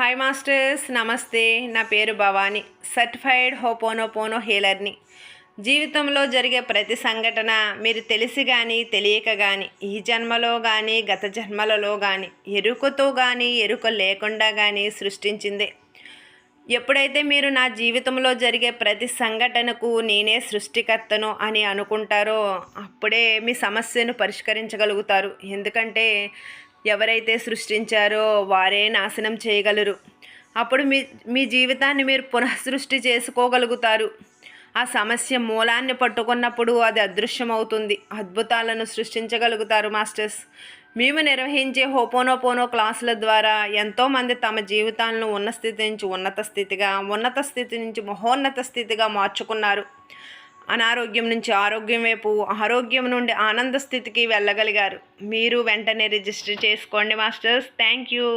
Hi masters, నమస్తే. నా పేరు భవాని, సర్టిఫైడ్ హోపోనోపోనో హీలర్ని. జీవితంలో జరిగే ప్రతి సంఘటన మీరు తెలిసి కానీ తెలియక కానీ, ఈ జన్మలో కానీ గత జన్మలలో కానీ, ఎరుకతో కానీ ఎరుక లేకుండా కానీ సృష్టించిందే. ఎప్పుడైతే మీరు నా జీవితంలో జరిగే ప్రతి సంఘటనకు నేనే సృష్టికర్తను అని అనుకుంటారో అప్పుడే మీ సమస్యను పరిష్కరించగలుగుతారు. ఎందుకంటే ఎవరైతే సృష్టించారో వారే నాశనం చేయగలరు. అప్పుడు మీ మీ జీవితాన్ని మీరు పునఃసృష్టి చేసుకోగలుగుతారు. ఆ సమస్య మూలాన్ని పట్టుకున్నప్పుడు అది అదృశ్యమవుతుంది. అద్భుతాలను సృష్టించగలుగుతారు మాస్టర్స్. మేము నిర్వహించే హోపోనోపోనో క్లాసుల ద్వారా ఎంతోమంది తమ జీవితాలను ఉన్న స్థితి నుంచి ఉన్నత స్థితిగా, ఉన్నత స్థితి నుంచి మహోన్నత స్థితిగా మార్చుకున్నారు. అనారోగ్యం నుంచి ఆరోగ్యం వైపు, ఆరోగ్యం నుండి ఆనంద స్థితికి వెళ్ళగలిగారు. మీరు వెంటనే రిజిస్టర్ చేసుకోండి మాస్టర్స్. Thank you.